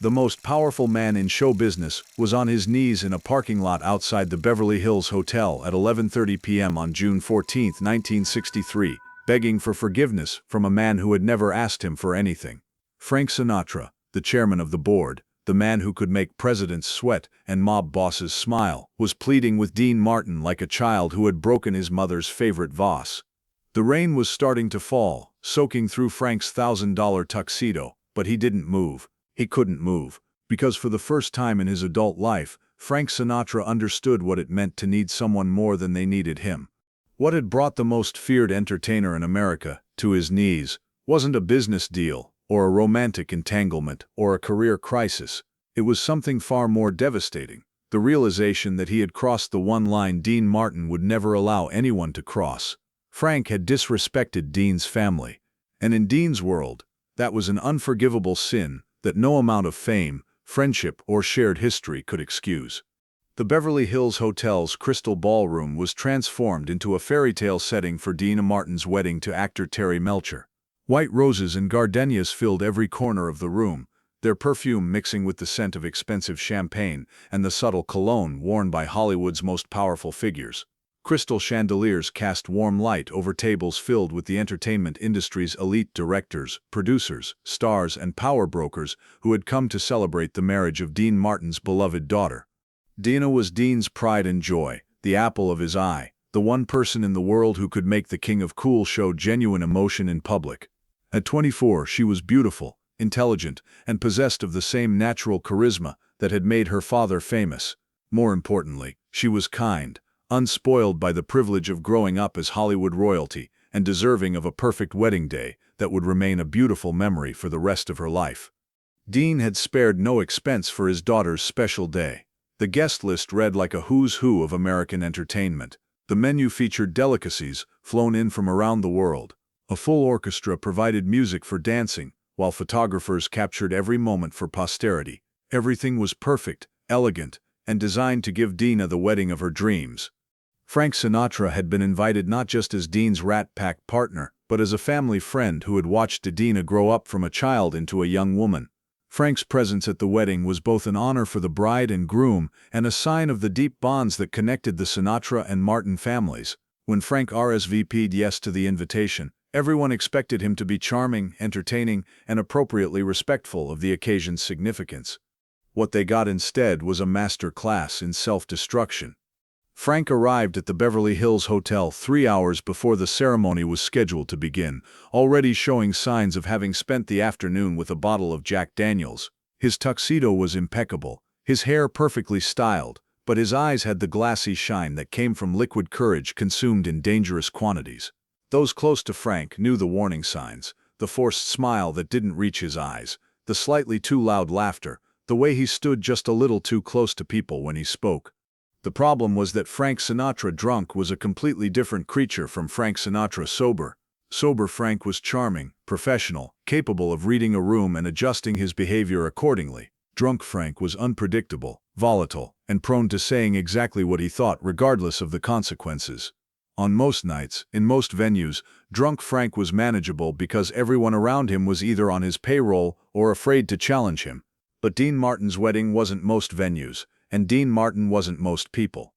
the most powerful man in show business, was on his knees in a parking lot outside the Beverly Hills Hotel at 11:30 p.m. on June 14, 1963, begging for forgiveness from a man who had never asked him for anything. Frank Sinatra, the chairman of the board, the man who could make presidents sweat and mob bosses smile, was pleading with Deana Martin like a child who had broken his mother's favorite vase. The rain was starting to fall, soaking through Frank's $1,000 tuxedo, but he didn't move. He couldn't move, because for the first time in his adult life, Frank Sinatra understood what it meant to need someone more than they needed him. What had brought the most feared entertainer in America to his knees wasn't a business deal, or a romantic entanglement, or a career crisis. It was something far more devastating, the realization that he had crossed the one line Deana Martin would never allow anyone to cross. Frank had disrespected Dean's family, and in Dean's world, that was an unforgivable sin that no amount of fame, friendship, or shared history could excuse. The Beverly Hills Hotel's crystal ballroom was transformed into a fairy tale setting for Deana Martin's wedding to actor Terry Melcher. White roses and gardenias filled every corner of the room, their perfume mixing with the scent of expensive champagne and the subtle cologne worn by Hollywood's most powerful figures. Crystal chandeliers cast warm light over tables filled with the entertainment industry's elite directors, producers, stars, and power brokers who had come to celebrate the marriage of Deana Martin's beloved daughter. Deana was Dean's pride and joy, the apple of his eye, the one person in the world who could make the king of cool show genuine emotion in public. At 24, she was beautiful, intelligent, and possessed of the same natural charisma that had made her father famous. More importantly, she was kind, unspoiled by the privilege of growing up as Hollywood royalty, and deserving of a perfect wedding day that would remain a beautiful memory for the rest of her life. Dean had spared no expense for his daughter's special day. The guest list read like a who's who of American entertainment. The menu featured delicacies flown in from around the world. A full orchestra provided music for dancing, while photographers captured every moment for posterity. Everything was perfect, elegant, and designed to give Deana the wedding of her dreams. Frank Sinatra had been invited not just as Dean's Rat Pack partner, but as a family friend who had watched Deana grow up from a child into a young woman. Frank's presence at the wedding was both an honor for the bride and groom and a sign of the deep bonds that connected the Sinatra and Martin families. When Frank RSVP'd yes to the invitation, everyone expected him to be charming, entertaining, and appropriately respectful of the occasion's significance. What they got instead was a master class in self-destruction. Frank arrived at the Beverly Hills Hotel 3 hours before the ceremony was scheduled to begin, already showing signs of having spent the afternoon with a bottle of Jack Daniels. His tuxedo was impeccable, his hair perfectly styled, but his eyes had the glassy shine that came from liquid courage consumed in dangerous quantities. Those close to Frank knew the warning signs, the forced smile that didn't reach his eyes, the slightly too loud laughter, the way he stood just a little too close to people when he spoke. The problem was that Frank Sinatra drunk was a completely different creature from Frank Sinatra sober. Sober Frank was charming, professional, capable of reading a room and adjusting his behavior accordingly. Drunk Frank was unpredictable, volatile, and prone to saying exactly what he thought regardless of the consequences. On most nights, in most venues, drunk Frank was manageable because everyone around him was either on his payroll or afraid to challenge him. But Deana Martin's wedding wasn't most venues, and Deana Martin wasn't most people.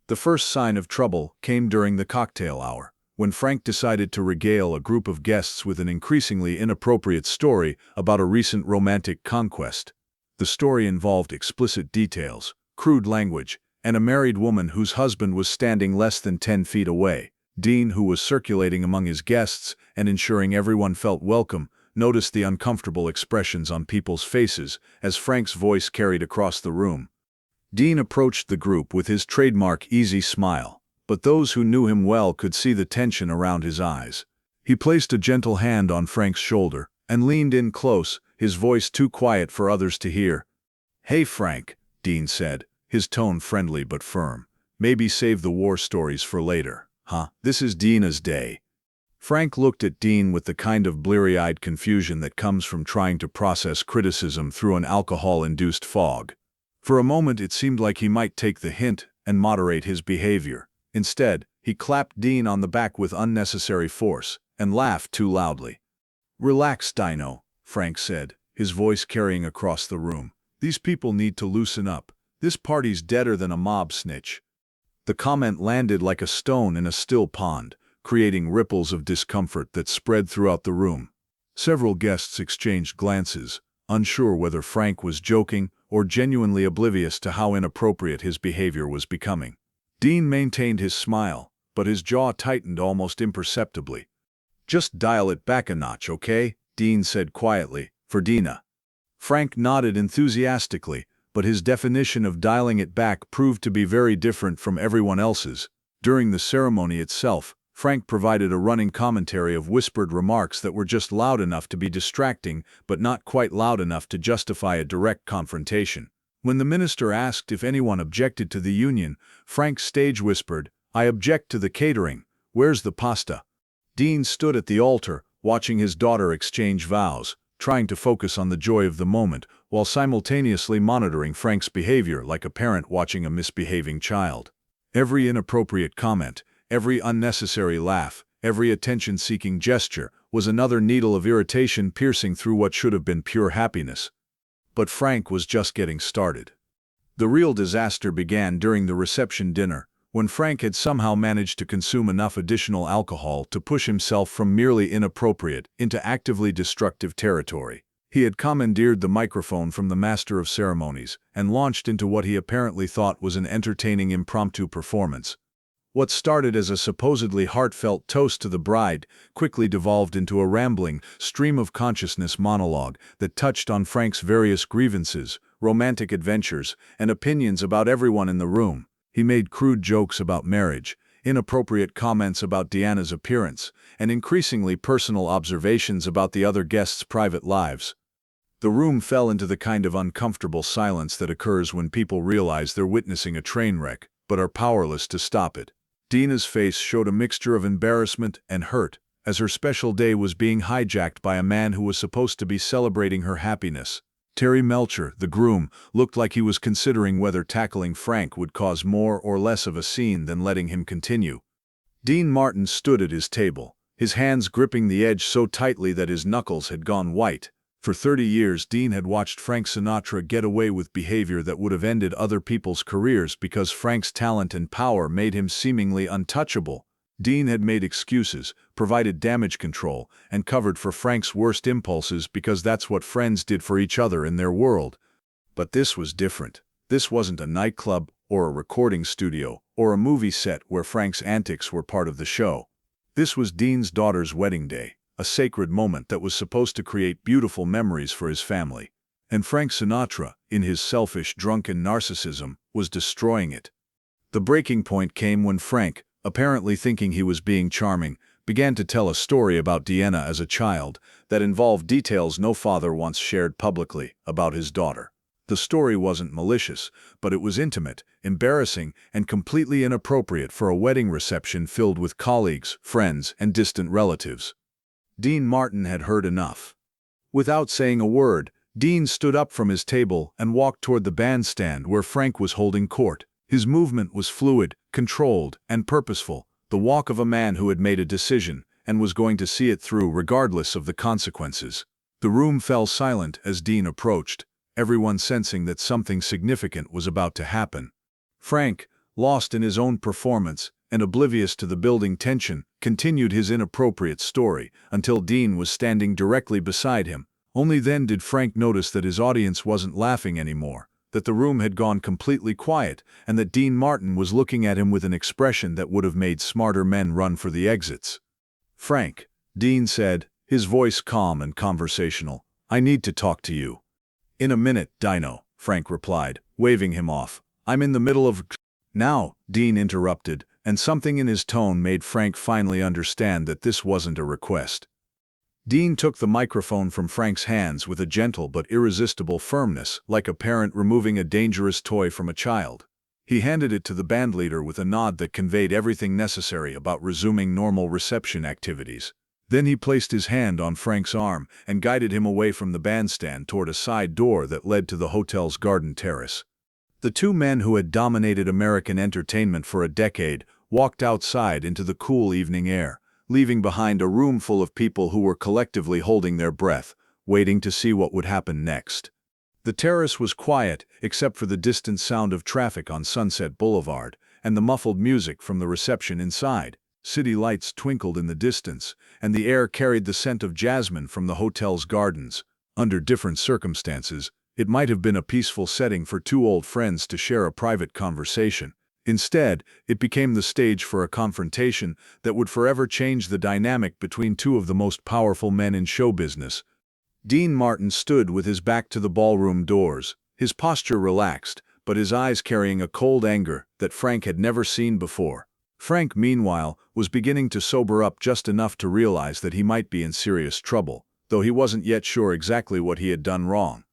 The first sign of trouble came during the cocktail hour, when Frank decided to regale a group of guests with an increasingly inappropriate story about a recent romantic conquest. The story involved explicit details, crude language, and a married woman whose husband was standing less than 10 feet away. Dean, who was circulating among his guests and ensuring everyone felt welcome, noticed the uncomfortable expressions on people's faces as Frank's voice carried across the room. Dean approached the group with his trademark easy smile, but those who knew him well could see the tension around his eyes. He placed a gentle hand on Frank's shoulder and leaned in close, his voice too quiet for others to hear. "Hey Frank," Dean said, his tone friendly but firm. "Maybe save the war stories for later, huh? This is Deana's day." Frank looked at Dean with the kind of bleary-eyed confusion that comes from trying to process criticism through an alcohol-induced fog. For a moment it seemed like he might take the hint and moderate his behavior. Instead, he clapped Dean on the back with unnecessary force and laughed too loudly. "Relax, Dino," Frank said, his voice carrying across the room. "These people need to loosen up. This party's deader than a mob snitch." The comment landed like a stone in a still pond, creating ripples of discomfort that spread throughout the room. Several guests exchanged glances, unsure whether Frank was joking or genuinely oblivious to how inappropriate his behavior was becoming. Dean maintained his smile, but his jaw tightened almost imperceptibly. "Just dial it back a notch, okay?" Dean said quietly, for Deana. Frank nodded enthusiastically, but his definition of dialing it back proved to be very different from everyone else's. During the ceremony itself, Frank provided a running commentary of whispered remarks that were just loud enough to be distracting, but not quite loud enough to justify a direct confrontation. When the minister asked if anyone objected to the union, Frank stage whispered, "I object to the catering. Where's the pasta?" Dean stood at the altar, watching his daughter exchange vows, trying to focus on the joy of the moment, while simultaneously monitoring Frank's behavior like a parent watching a misbehaving child. Every inappropriate comment, every unnecessary laugh, every attention-seeking gesture was another needle of irritation piercing through what should have been pure happiness. But Frank was just getting started. The real disaster began during the reception dinner, when Frank had somehow managed to consume enough additional alcohol to push himself from merely inappropriate into actively destructive territory. He had commandeered the microphone from the master of ceremonies and launched into what he apparently thought was an entertaining impromptu performance. What started as a supposedly heartfelt toast to the bride quickly devolved into a rambling, stream-of-consciousness monologue that touched on Frank's various grievances, romantic adventures, and opinions about everyone in the room. He made crude jokes about marriage, inappropriate comments about Deana's appearance, and increasingly personal observations about the other guests' private lives. The room fell into the kind of uncomfortable silence that occurs when people realize they're witnessing a train wreck, but are powerless to stop it. Deana's face showed a mixture of embarrassment and hurt, as her special day was being hijacked by a man who was supposed to be celebrating her happiness. Terry Melcher, the groom, looked like he was considering whether tackling Frank would cause more or less of a scene than letting him continue. Dean Martin stood at his table, his hands gripping the edge so tightly that his knuckles had gone white. For 30 years, Dean had watched Frank Sinatra get away with behavior that would have ended other people's careers because Frank's talent and power made him seemingly untouchable. Dean had made excuses, provided damage control, and covered for Frank's worst impulses because that's what friends did for each other in their world. But this was different. This wasn't a nightclub, or a recording studio, or a movie set where Frank's antics were part of the show. This was Dean's daughter's wedding day, a sacred moment that was supposed to create beautiful memories for his family. And Frank Sinatra, in his selfish, drunken narcissism, was destroying it. The breaking point came when Frank, apparently thinking he was being charming, began to tell a story about Deana as a child that involved details no father once shared publicly about his daughter. The story wasn't malicious, but it was intimate, embarrassing, and completely inappropriate for a wedding reception filled with colleagues, friends, and distant relatives. Dean Martin had heard enough. Without saying a word, Dean stood up from his table and walked toward the bandstand where Frank was holding court. His movement was fluid, controlled, and purposeful, the walk of a man who had made a decision and was going to see it through regardless of the consequences. The room fell silent as Dean approached, everyone sensing that something significant was about to happen. Frank, lost in his own performance and oblivious to the building tension, continued his inappropriate story until Dean was standing directly beside him. Only then did Frank notice that his audience wasn't laughing anymore, that the room had gone completely quiet, and that Dean Martin was looking at him with an expression that would have made smarter men run for the exits. "Frank," Dean said, his voice calm and conversational, "I need to talk to you." "In a minute, Dino," Frank replied, waving him off. "I'm in the middle of—" "Now," Dean interrupted, and something in his tone made Frank finally understand that this wasn't a request. Dean took the microphone from Frank's hands with a gentle but irresistible firmness, like a parent removing a dangerous toy from a child. He handed it to the bandleader with a nod that conveyed everything necessary about resuming normal reception activities. Then he placed his hand on Frank's arm and guided him away from the bandstand toward a side door that led to the hotel's garden terrace. The two men who had dominated American entertainment for a decade walked outside into the cool evening air, leaving behind a room full of people who were collectively holding their breath, waiting to see what would happen next. The terrace was quiet, except for the distant sound of traffic on Sunset Boulevard, and the muffled music from the reception inside. City lights twinkled in the distance, and the air carried the scent of jasmine from the hotel's gardens. Under different circumstances, it might have been a peaceful setting for two old friends to share a private conversation. Instead, it became the stage for a confrontation that would forever change the dynamic between two of the most powerful men in show business. Deana Martin stood with his back to the ballroom doors, his posture relaxed, but his eyes carrying a cold anger that Frank had never seen before. Frank, meanwhile, was beginning to sober up just enough to realize that he might be in serious trouble, though he wasn't yet sure exactly what he had done wrong.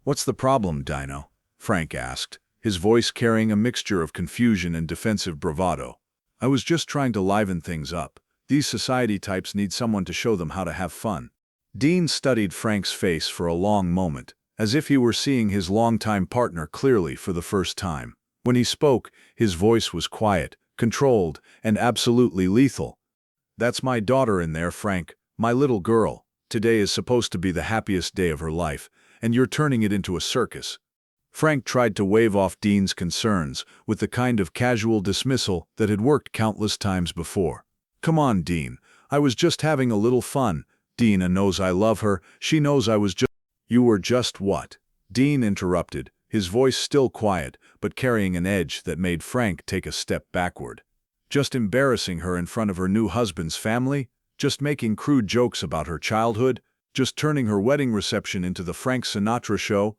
"What's the problem, Dino?" Frank asked, his voice carrying a mixture of confusion and defensive bravado. "I was just trying to liven things up. These society types need someone to show them how to have fun." Dean studied Frank's face for a long moment, as if he were seeing his longtime partner clearly for the first time. When he spoke, his voice was quiet, controlled, and absolutely lethal. "That's my daughter in there, Frank, my little girl. Today is supposed to be the happiest day of her life, and you're turning it into a circus." Frank tried to wave off Dean's concerns with the kind of casual dismissal that had worked countless times before. "Come on, Dean. I was just having a little fun. Deana knows I love her. She knows I was just—" "You were just what?" Dean interrupted, his voice still quiet, but carrying an edge that made Frank take a step backward. "Just embarrassing her in front of her new husband's family? Just making crude jokes about her childhood? Just turning her wedding reception into the Frank Sinatra show?"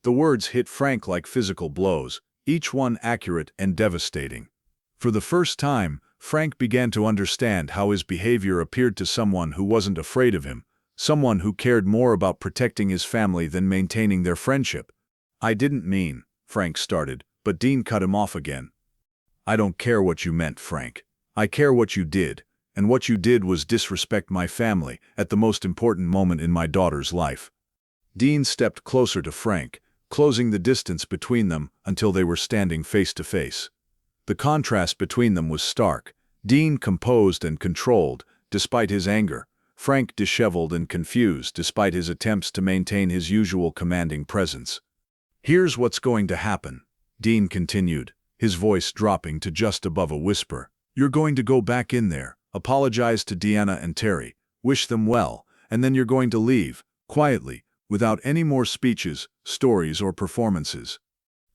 The words hit Frank like physical blows, each one accurate and devastating. For the first time, Frank began to understand how his behavior appeared to someone who wasn't afraid of him, someone who cared more about protecting his family than maintaining their friendship. "I didn't mean," Frank started, but Dean cut him off again. "I don't care what you meant, Frank. I care what you did, and what you did was disrespect my family at the most important moment in my daughter's life." Dean stepped closer to Frank, closing the distance between them until they were standing face to face. The contrast between them was stark. Dean composed and controlled, despite his anger. Frank disheveled and confused, despite his attempts to maintain his usual commanding presence. "Here's what's going to happen," Dean continued, his voice dropping to just above a whisper. "You're going to go back in there, apologize to Deana and Terry, wish them well, and then you're going to leave, quietly, without any more speeches, stories, or performances."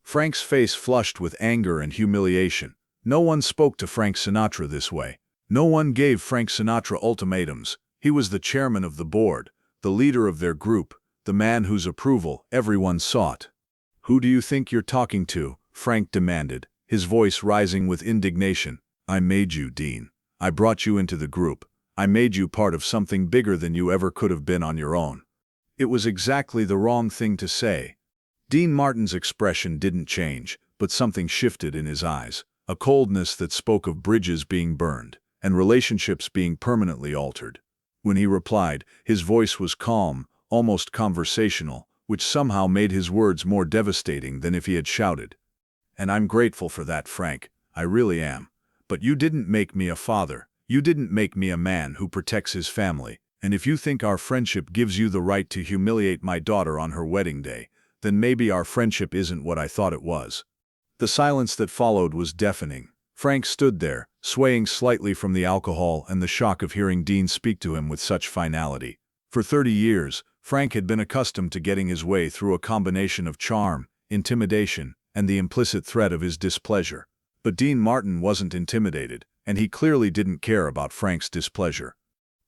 Frank's face flushed with anger and humiliation. No one spoke to Frank Sinatra this way. No one gave Frank Sinatra ultimatums. He was the chairman of the board, the leader of their group, the man whose approval everyone sought. "Who do you think you're talking to?" Frank demanded, his voice rising with indignation. "I made you, Dean. I brought you into the group. I made you part of something bigger than you ever could have been on your own." It was exactly the wrong thing to say. Deana Martin's expression didn't change, but something shifted in his eyes, a coldness that spoke of bridges being burned and relationships being permanently altered. When he replied, his voice was calm, almost conversational, which somehow made his words more devastating than if he had shouted. "And I'm grateful for that, Frank. I really am. But you didn't make me a father. You didn't make me a man who protects his family. And if you think our friendship gives you the right to humiliate my daughter on her wedding day, then maybe our friendship isn't what I thought it was." The silence that followed was deafening. Frank stood there, swaying slightly from the alcohol and the shock of hearing Dean speak to him with such finality. For 30 years, Frank had been accustomed to getting his way through a combination of charm, intimidation, and the implicit threat of his displeasure. But Deana Martin wasn't intimidated, and he clearly didn't care about Frank's displeasure.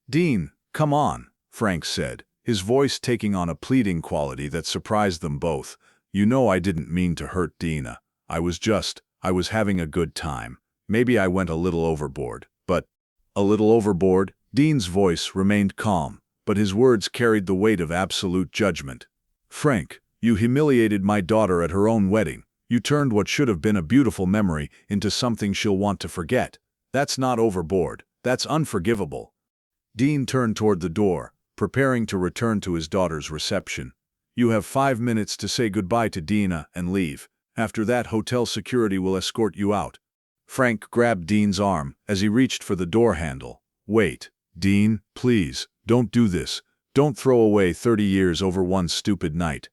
"Dean, come on," Frank said, his voice taking on a pleading quality that surprised them both. "You know I didn't mean to hurt Deana. I was having a good time. Maybe I went a little overboard, but—" "A little overboard?" Dean's voice remained calm, but his words carried the weight of absolute judgment. "Frank, you humiliated my daughter at her own wedding. You turned what should have been a beautiful memory into something she'll want to forget. That's not overboard. That's unforgivable." Dean turned toward the door, preparing to return to his daughter's reception. "You have 5 minutes to say goodbye to Deana and leave. After that, hotel security will escort you out." Frank grabbed Dean's arm as he reached for the door handle. "Wait, Dean, please, don't do this. Don't throw away 30 years over one stupid night.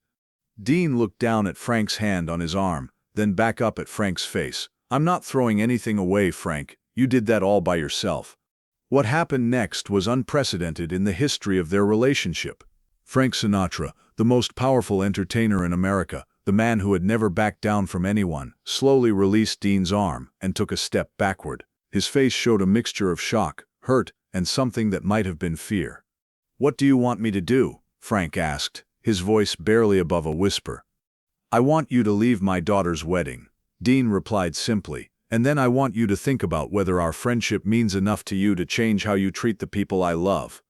Dean looked down at Frank's hand on his arm, then back up at Frank's face. I'm not throwing anything away, Frank. You did that all by yourself. What happened next was unprecedented in the history of their relationship. Frank Sinatra, the most powerful entertainer in America, the man who had never backed down from anyone, slowly released Dean's arm and took a step backward. His face showed a mixture of shock, hurt, and something that might have been fear. "What do you want me to do?" Frank asked, his voice barely above a whisper. "I want you to leave my daughter's wedding," Dean replied simply, "and then I want you to think about whether our friendship means enough to you to change how you treat the people I love."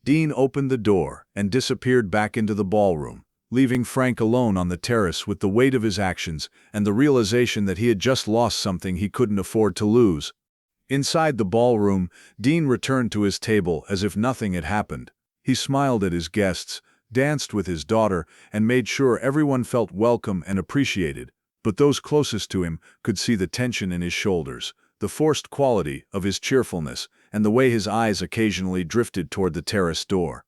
Dean opened the door and disappeared back into the ballroom, leaving Frank alone on the terrace with the weight of his actions and the realization that he had just lost something he couldn't afford to lose. Inside the ballroom, Dean returned to his table as if nothing had happened. He smiled at his guests, danced with his daughter, and made sure everyone felt welcome and appreciated, but those closest to him could see the tension in his shoulders, the forced quality of his cheerfulness, and the way his eyes occasionally drifted toward the terrace door.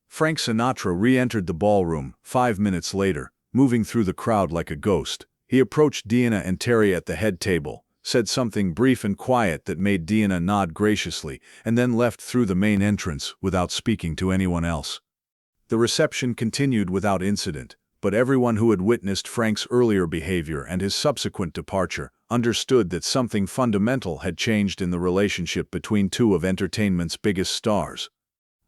Frank Sinatra re-entered the ballroom 5 minutes later, moving through the crowd like a ghost. He approached Deana and Terry at the head table, said something brief and quiet that made Deana nod graciously, and then left through the main entrance without speaking to anyone else. The reception continued without incident, but everyone who had witnessed Frank's earlier behavior and his subsequent departure understood that something fundamental had changed in the relationship between two of entertainment's biggest stars.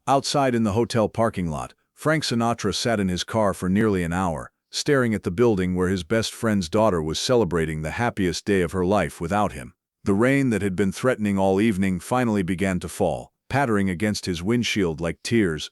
Outside in the hotel parking lot, Frank Sinatra sat in his car for nearly an hour, staring at the building where his best friend's daughter was celebrating the happiest day of her life without him. The rain that had been threatening all evening finally began to fall, pattering against his windshield like tears.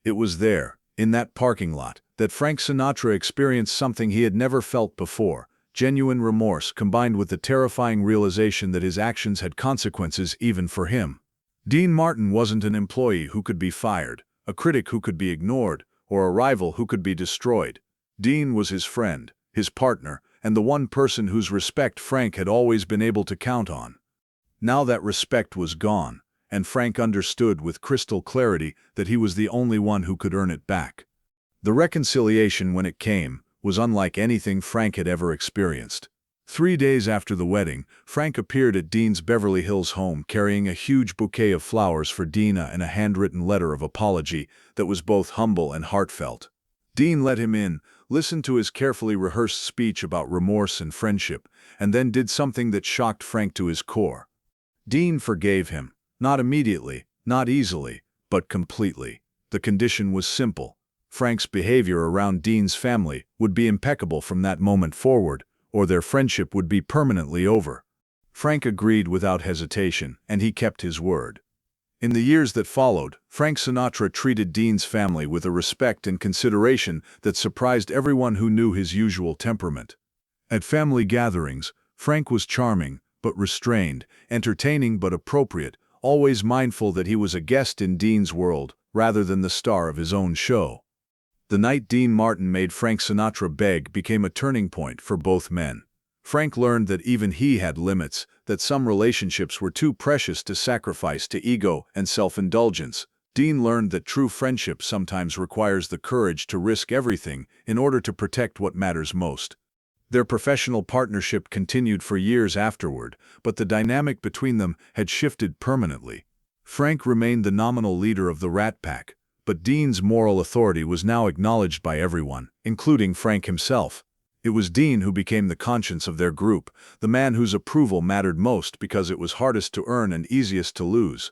It was there, in that parking lot, that Frank Sinatra experienced something he had never felt before: genuine remorse combined with the terrifying realization that his actions had consequences even for him. Deana Martin wasn't an employee who could be fired, a critic who could be ignored, or a rival who could be destroyed. Dean was his friend, his partner, and the one person whose respect Frank had always been able to count on. Now that respect was gone, and Frank understood with crystal clarity that he was the only one who could earn it back. The reconciliation, when it came, was unlike anything Frank had ever experienced. 3 days after the wedding, Frank appeared at Dean's Beverly Hills home carrying a huge bouquet of flowers for Deana and a handwritten letter of apology that was both humble and heartfelt. Dean let him in, listened to his carefully rehearsed speech about remorse and friendship, and then did something that shocked Frank to his core. Dean forgave him, not immediately, not easily, but completely. The condition was simple: Frank's behavior around Dean's family would be impeccable from that moment forward, or their friendship would be permanently over. Frank agreed without hesitation, and he kept his word. In the years that followed, Frank Sinatra treated Dean's family with a respect and consideration that surprised everyone who knew his usual temperament. At family gatherings, Frank was charming but restrained, entertaining but appropriate, always mindful that he was a guest in Dean's world rather than the star of his own show. The night Deana Martin made Frank Sinatra beg became a turning point for both men. Frank learned that even he had limits, that some relationships were too precious to sacrifice to ego and self-indulgence. Dean learned that true friendship sometimes requires the courage to risk everything in order to protect what matters most. Their professional partnership continued for years afterward, but the dynamic between them had shifted permanently. Frank remained the nominal leader of the Rat Pack, but Dean's moral authority was now acknowledged by everyone, including Frank himself. It was Dean who became the conscience of their group, the man whose approval mattered most because it was hardest to earn and easiest to lose.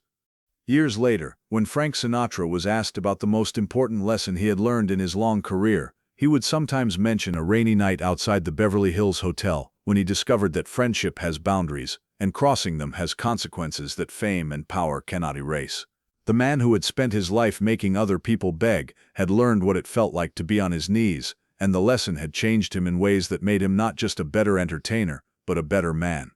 Years later, when Frank Sinatra was asked about the most important lesson he had learned in his long career, he would sometimes mention a rainy night outside the Beverly Hills Hotel, when he discovered that friendship has boundaries, and crossing them has consequences that fame and power cannot erase. The man who had spent his life making other people beg had learned what it felt like to be on his knees, and the lesson had changed him in ways that made him not just a better entertainer, but a better man.